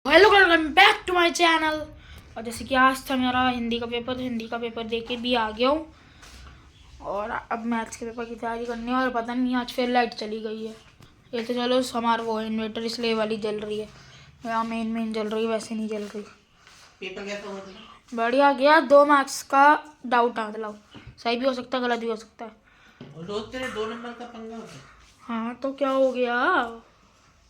Hello welcome back to my channel. और जैसे कि आज था मेरा हिंदी का पेपर, तो हिंदी का पेपर दे के भी आ गया हूँ और अब मैथ्स के पेपर की तैयारी करनी है। और पता नहीं आज फिर लाइट चली गई है। ये तो चलो हमारा वो इन्वर्टर इसलिए वाली जल रही है, यहाँ मेन जल रही है, वैसे नहीं जल रही। पेपर कैसा हुआ? बढ़िया गया। 2 मार्क्स का डाउट है, मतलब सही भी हो सकता है गलत भी हो सकता है। रोज तेरे 2 नंबर का पंगा होता है। हाँ तो क्या हो गया,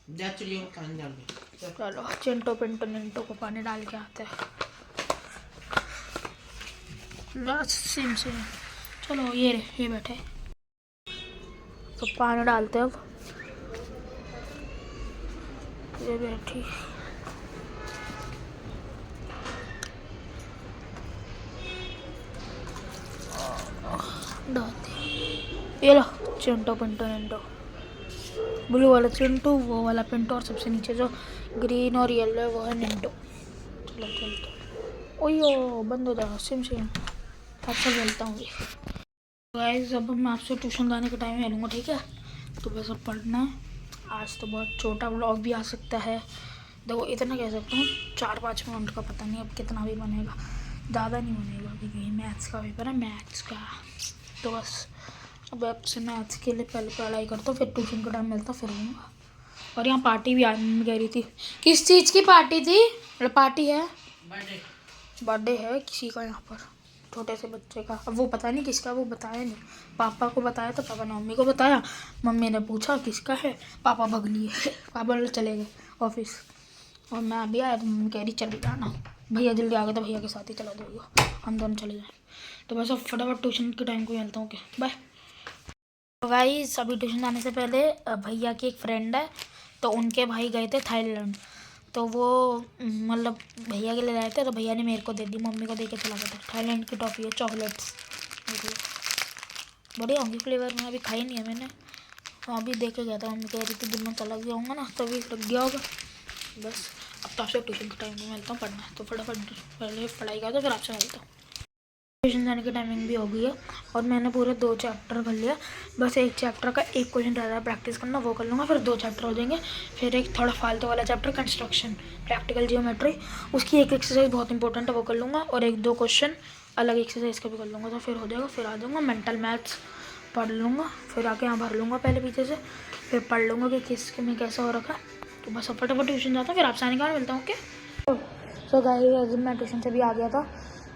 जा चलिए पानी डाल दे। चलो चिंटो पिंटो निंटो को पानी डाल के आते हैं। बस सेम। चलो ये बैठे तो पानी डालते हैं। अब ये बैठी डालते। ये लो चिंटो पिंटो निंटो, ब्लू वाला चिंटू, वो वाला पिंटो, और सबसे नीचे जो ग्रीन और येलो है वो है निंटो। चलो चलते। ओयो बंद हो जाएगा। सेम अच्छा चलता हूँ। गाइस अब मैं आपसे ट्यूशन जाने के टाइम में लूँगा, ठीक है? तो बस अब पढ़ना है। आज तो बहुत छोटा व्लॉग भी आ सकता है, देखो इतना कह सकता हूँ 4-5 मिनट का, पता नहीं अब कितना भी बनेगा, ज़्यादा नहीं बनेगा क्योंकि ये मैथ्स का पेपर है, मैथ्स का। तो बस अब आपसे मैथ्स के लिए पहले पढ़ाई करता हूँ, फिर ट्यूशन का टाइम मिलता फिर लूँगा। और यहाँ पार्टी भी आने कह रही थी। किस चीज़ की पार्टी थी? पार्टी है, बर्थडे है किसी का यहाँ पर, छोटे से बच्चे का। अब वो पता नहीं किसका, वो बताया नहीं। पापा को बताया तो पापा ने मम्मी को बताया, मम्मी ने पूछा किसका है, पापा भग लिए पापा चले गए ऑफिस। और मैं अभी आया तो मम्मी कह रही चल जाना, भैया जल्दी आ गए तो भैया के साथ ही चला जाएगा, हम दोनों चले जाए। तो बस अब फटाफट ट्यूशन के टाइम को मिलता हूँ। Okay bye. तो गाइस अभी ट्यूशन जाने से पहले भैया की एक फ्रेंड है, तो उनके भाई गए थे थाईलैंड, तो वो मतलब भैया के लिए लाए थे, तो भैया ने मेरे को दे दी, मम्मी को दे के चला गया था। थाईलैंड की टॉफ़ी है, चॉकलेट्स बढ़िया होंगी फ्लेवर में, अभी खाई नहीं है मैंने, अभी दे के गया था। मम्मी कह रही थी दिन में चला गया होगा ना तो अभी लग गया होगा। बस अब तो आपसे ट्यूशन के टाइम में मिलता हूँ, पढ़ना है तो फटाफट पहले पढ़ाई कर दो फिर आपसे मिलता हूँ। ट्यूशन जाने की टाइमिंग भी हो गई है और मैंने पूरे 2 चैप्टर कर लिया। बस एक चैप्टर का एक क्वेश्चन रह रहा है प्रैक्टिस करना, वो कर लूँगा, फिर 2 चैप्टर हो जाएंगे। फिर एक थोड़ा फालतू वाला चैप्टर कंस्ट्रक्शन, प्रैक्टिकल जियोमेट्री, उसकी एक एक्सरसाइज बहुत इंपॉर्टेंट है, वो कर लूँगा। और 1-2 क्वेश्चन अलग एक्सरसाइज का भी कर लूँगा, तो फिर हो जाएगा। फिर आ जाऊँगा मेंटल मैथ्स पढ़ लूँगा, फिर आके यहाँ भर लूँगा पहले पीछे से, फिर पढ़ लूँगा कि किस में कैसा हो रखा है। तो बस फटाफट ट्यूशन जाता हूँ, फिर आपसे आने के बाद मिलता हूँ। ओके सो गाइस मैं ट्यूशन से भी आ गया था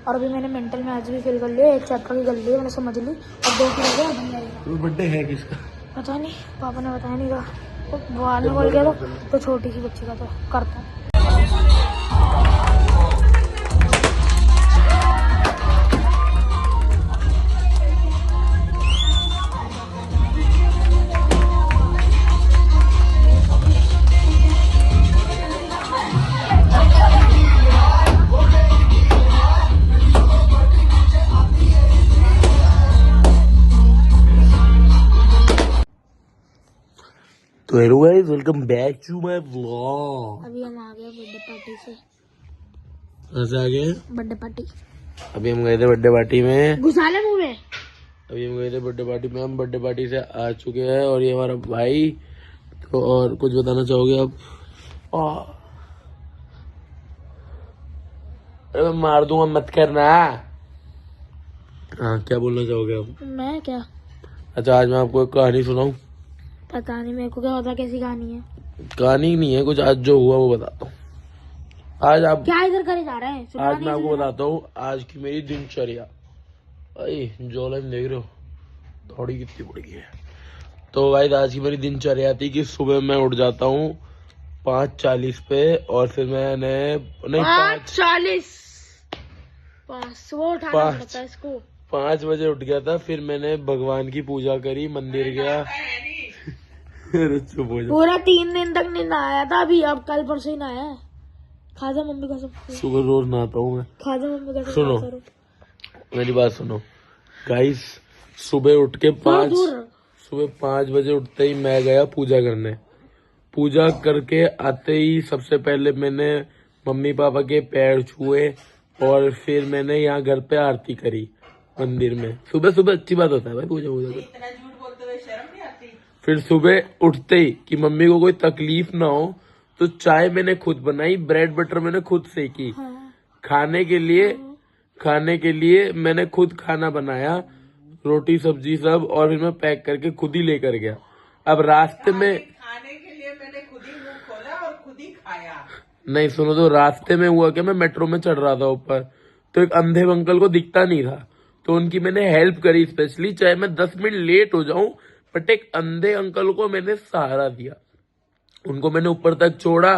और अभी मैंने मेंटल मैथ्स भी फिल कर लिया, एक चैप्टर की कर ली मैंने, समझ ली, और 2 की रह गया बन जाएगा। बर्थडे है किसका पता नहीं, पापा ने बताया नहीं था, वो बाद में बोल गया तो छोटी सी बच्ची का तो करता हूँ। तो hello guys, welcome back to my vlog. अभी हम आ गए बर्थडे पार्टी से। कैसे आ गए? बर्थडे पार्टी अभी हम गए थे बर्थडे पार्टी में, घुसा ले मुंह में। अभी हम गए थे बर्थडे पार्टी में, हम बर्थडे पार्टी से आ चुके हैं और ये हमारा भाई। तो और कुछ बताना चाहोगे आप? अरे मैं मार दूंगा, मत करना। हाँ क्या बोलना चाहोगे आप? मैं क्या, अच्छा आज मैं आपको एक कहानी सुनाऊं? पता नहीं मेरे को क्या होता, कैसी कहानी है? कहानी नहीं है, कुछ आज जो हुआ वो बताता हूँ। आज आप क्या इधर करे जा रहा है? आज मैं आपको बताता हूँ आज की मेरी दिनचर्या। जो लाइन देख रहे हो, थोड़ी कितनी बड़ी है। तो भाई आज की मेरी दिनचर्या थी कि सुबह मैं उठ जाता हूँ 5:40 पे, और फिर मैंने नहीं 5:40 सुबह उठाना पड़ता है इसको। 5 बजे उठ गया था। फिर मैंने भगवान की पूजा करी, मंदिर गया। अरे चुप हो जा। पूरा 3 दिन तक नहीं नहाया था, अभी अब कल परसों ही नहाया है। खाजा मम्मी का सब, सुबह रोज नहाता हूँ मैं। खाजा मम्मी का सब। सुनो मेरी बात सुनो गाइस, सुबह उठ के सुबह 5 बजे उठते ही मैं गया पूजा करने। पूजा करके आते ही सबसे पहले मैंने मम्मी पापा के पैर छुए और फिर मैंने यहाँ घर पे आरती करी मंदिर में। सुबह सुबह अच्छी बात होता है भाई पूजा वूजा कर। फिर सुबह उठते ही कि मम्मी को कोई तकलीफ ना हो, तो चाय मैंने खुद बनाई, ब्रेड बटर मैंने खुद सेकी, हाँ। खाने के लिए मैंने खुद खाना बनाया, रोटी सब्जी सब, और फिर मैं पैक करके खुद ही लेकर गया। अब रास्ते में खाने के लिए मैंने खुद ही मुंह खोला और खुद ही खाया। नहीं सुनो तो, रास्ते में हुआ क्या, मैं मेट्रो में चढ़ रहा था ऊपर, तो एक अंधे अंकल को दिखता नहीं था, तो उनकी मैंने हेल्प करी स्पेशली, चाहे मैं 10 मिनट लेट हो जाऊं, बट एक अंधे अंकल को मैंने सहारा दिया, उनको मैंने ऊपर तक छोड़ा।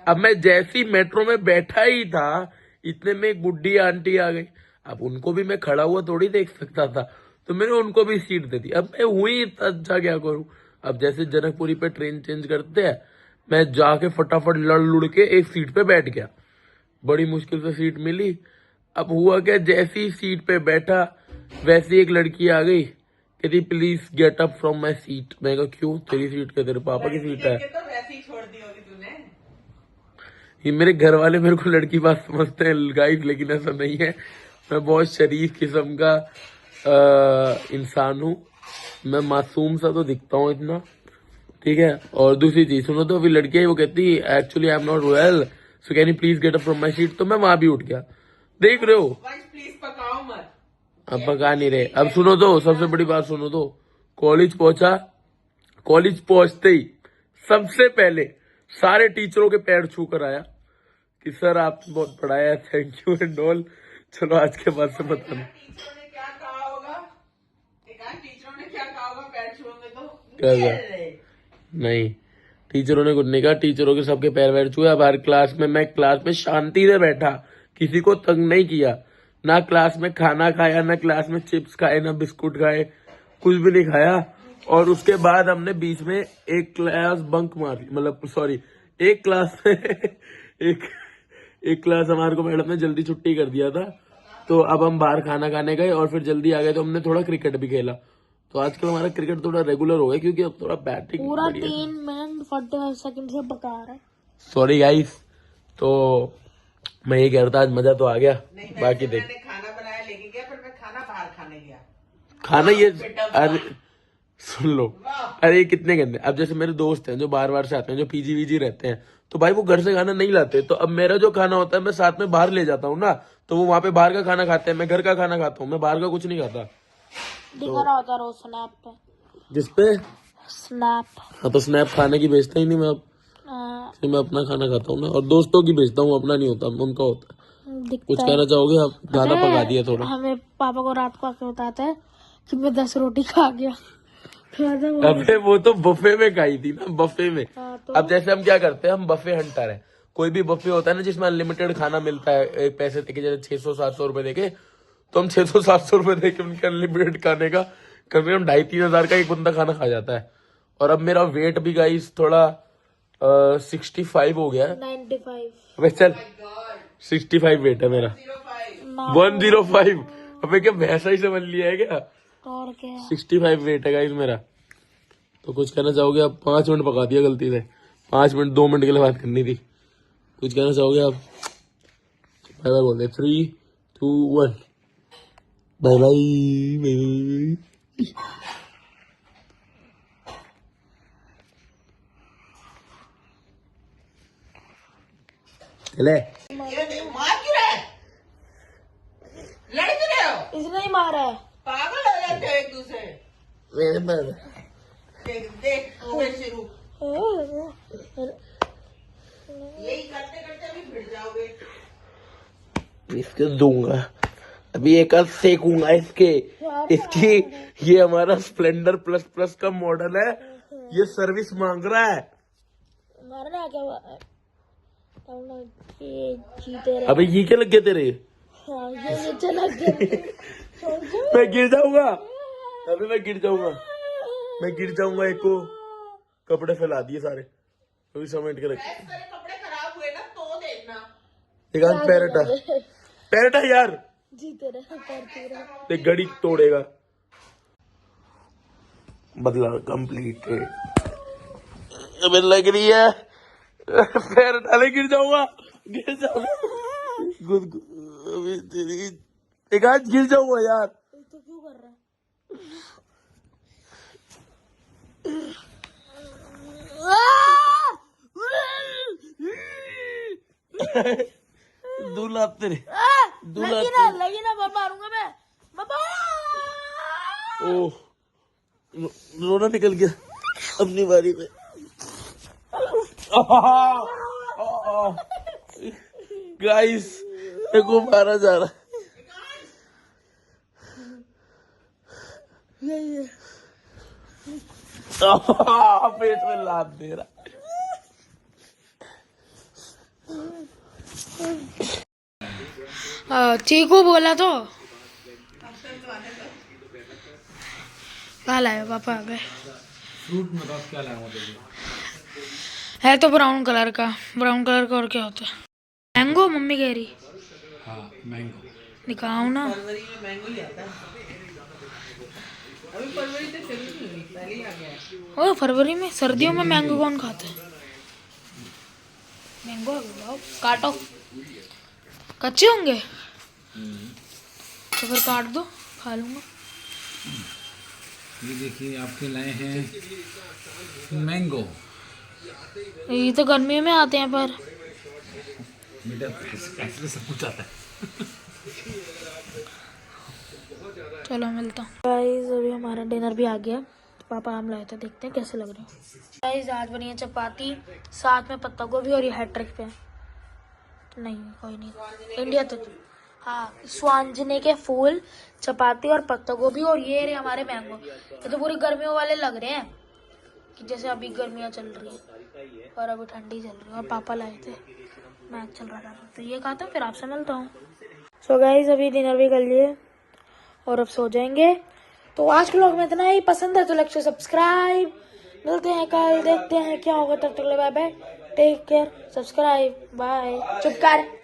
अब मैं जैसी मेट्रो में बैठा ही था, इतने में एक बुढ़ी आंटी आ गई। अब उनको भी मैं खड़ा हुआ थोड़ी देख सकता था, तो मैंने उनको भी सीट दे दी। अब मैं हुई इतना अच्छा क्या करूं। अब जैसे जनकपुरी पे ट्रेन चेंज करते हैं, मैं जाके फटाफट लड़ लुड़ के एक सीट पे बैठ गया, बड़ी मुश्किल से सीट मिली। अब हुआ क्या, जैसी सीट पे बैठा वैसी एक लड़की आ गई, कहती please get up from my seat. मैं कहा क्यों, तेरी सीट क्या, तेरे पापा की सीट है। तो वैसे ही छोड़ दी होगी तूने। ये मेरे घर वाले मेरे को लड़की बात समझते हैं गाइस, लेकिन ऐसा नहीं है। मैं बहुत शरीफ किस्म का इंसान हूँ, मैं मासूम सा तो दिखता हूँ इतना, ठीक है। और दूसरी चीज सुनो तो, अभी लड़की है वो कहती actually I am not well, so can you please get up from my seat. तो मैं वहां भी उठ गया, देख रहे हो। प्लीज पकाओ मत। अब पका नहीं रहे। अब सुनो तो, सबसे बड़ी बात सुनो तो, कॉलेज पहुंचा, कॉलेज पहुंचते ही सबसे पहले सारे टीचरों के पैर छू कर आया कि सर आपने बहुत पढ़ाया, थैंक यू एंड ऑल। चलो आज के बाद से बताना टीचरों ने क्या कहा होगा, टीचरों ने क्या कहा होगा पैर छुएंगे तो क्या नहीं, टीचरों ने कुछ नहीं कहा, टीचरों के सबके पैर वैर छुए। अब हर क्लास में मैं क्लास में शांति से बैठा, किसी को तंग नहीं किया, ना क्लास में खाना खाया, ना क्लास में चिप्स खाए, ना बिस्कुट खाए, कुछ भी नहीं खाया। और उसके बाद हमने बीच में एक क्लास बंक मार, मतलब सॉरी, एक क्लास में एक क्लास हमारे को मैडम ने जल्दी छुट्टी कर दिया था, तो अब हम बाहर खाना खाने गए और फिर जल्दी आ गए, तो हमने थोड़ा क्रिकेट भी खेला। तो आजकल हमारा क्रिकेट थोड़ा रेगुलर हो गया, क्योंकि अब थोड़ा बैटिंग पूरा 3 मिनट 45 सेकंड से पका रहा है। सॉरी गाइस, तो मैं ये कह रहा था आज मजा तो आ गया। बाकी देख, मैंने खाना बनाया लेके गया, फिर मैं खाना बाहर खाने गया। खाना ये, अरे सुन लो, अरे ये कितने गंदे। अब जैसे मेरे दोस्त हैं जो बार बार से आते हैं, जो पीजी वीजी रहते हैं, तो भाई वो घर से खाना नहीं लाते, तो अब मेरा जो खाना होता है मैं साथ में बाहर ले जाता हूँ ना, तो वो वहां पे बाहर का खाना खाते हैं, मैं घर का खाना खाता हूँ, मैं बाहर का कुछ नहीं खाता। दिखा रहा होता रोज स्नैप पे, जिसपे स्नैप। हाँ, तो स्नैप खाने की भेजता ही नहीं मैं, अब फिर मैं अपना खाना खाता हूँ ना, और दोस्तों की भेजता हूँ, अपना नहीं होता, उनका होता है। कुछ कहना चाहोगे आप, गाना पका दिया थोड़ा। हमें पापा को रात को आके बताते हैं कि मैं 10 रोटी खा गया। अबे वो तो बफे में खाई थी ना, बफे में। तो अब जैसे हम क्या करते हैं, हम बफे हंटर है, कोई भी बफे होता है ना जिसमें अनलिमिटेड खाना मिलता है, एक पैसे देके, जैसे 600-700 रुपए देके, तो हम 600-700 रुपए देके उनके अनलिमिटेड खाने का कम से कम 2,500-3 हजार का एक बंदा खाना खा जाता है। और अब मेरा वेट भी गाइस थोड़ा 65 हो गया है। 95। अबे चल 65 वेट है मेरा, 105। अबे क्या भैंसा ही समझ लिया है क्या, और क्या 65 वेट है गाइस मेरा। तो कुछ कहना चाहोगे आप, 5 मिनट पका दिया गलती से, 5 मिनट 2 मिनट के लिए बात करनी थी, कुछ कहना चाहोगे आप, बाय बाय बोल दे, 3, 2, 1, बाय बाय। चले मार क्यों रहे, लड़ क्यों रहे हो, इसने ही मारा है। पागल हो जाते हो एक दूसरे। मेरे पर देख हो गए शुरू, यही करते करते अभी भिड़ जाओगे। इसके दूंगा अभी, एक आध सेकूंगा इसकी। ये हमारा स्प्लेंडर प्लस प्लस का मॉडल है, ये सर्विस मांग रहा है। मारना क्या ये जीते रहे। अबे ये क्या लग गया तेरे, हाँ, ये चला गया। मैं गिर जाऊंगा, अभी मैं गिर जाऊंगा, मैं गिर जाऊंगा। एक को कपड़े फैला दिए सारे, अभी समेट के रखे। सारे कपड़े खराब हुए ना तो देखना। एक आध पैरटा यार, जीते रहे। देख घड़ी तोड़ेगा। बदला कंप्लीट, अबे लग रही है पैर डाले, गिर जाऊंगा। अभी तेरी एक आज गिर जाऊंगा यार। तो क्यों कर रहा है? दूल्हा तेरे दूल्हा लगी ना बाबा, मारूंगा मैं बाबा। ओह रोना निकल गया अपनी बारी में। गाइस मेरे को मारा जा रहा पेट में लात दे रहा। चीकू बोला तो क्या लाए पापा? आ गए। फ्रूट में बस क्या लाया मुझे? है तो ब्राउन कलर का। ब्राउन कलर का और क्या होता है? मैंगो, मम्मी कह रही। हाँ मैंगो। दिखाओ ना। फरवरी में मैंगो ही आता है। अभी फरवरी तो शुरू नहीं हुई, पहले ही आ गया है। ओ फरवरी में, सर्दियों में मैंगो कौन खाता है? मैंगो लाओ, काटो। कच्चे होंगे तो फिर काट दो, खा लूंगा। ये देखिए आपके लाए हैं मैंगो। ये तो गर्मियों में आते हैं पर बेटा ऐसे सब कुछ आता है। चलो मिलता हूँ। गाइस अभी हमारा डिनर भी आ गया। तो पापा आम लाए थे, देखते हैं कैसे लग रहे हैं। गाइस आज बनी है चपाती, साथ में पत्ता गोभी और ये हैट्रिक पे। नहीं कोई नहीं, इंडिया तो हाँ, स्वांजने के फूल, चपाती और पत्ता गोभी, और ये रहे हमारे मैंगो। ये तो पूरी गर्मियों वाले लग रहे हैं कि जैसे अभी गर्मियाँ चल रही है और अभी ठंडी चल रही है। और पापा लाए थे, मैच चल रहा था तो ये खाता, फिर आपसे मिलता हूँ। सो गाइस अभी डिनर भी कर लिए और अब सो जाएंगे। तो आज के व्लॉग में इतना ही। पसंद है तो लाइक से सब्सक्राइब। मिलते हैं कल, देखते हैं क्या होगा। तब तक bye bye, take care, subscribe, bye. चुप कर।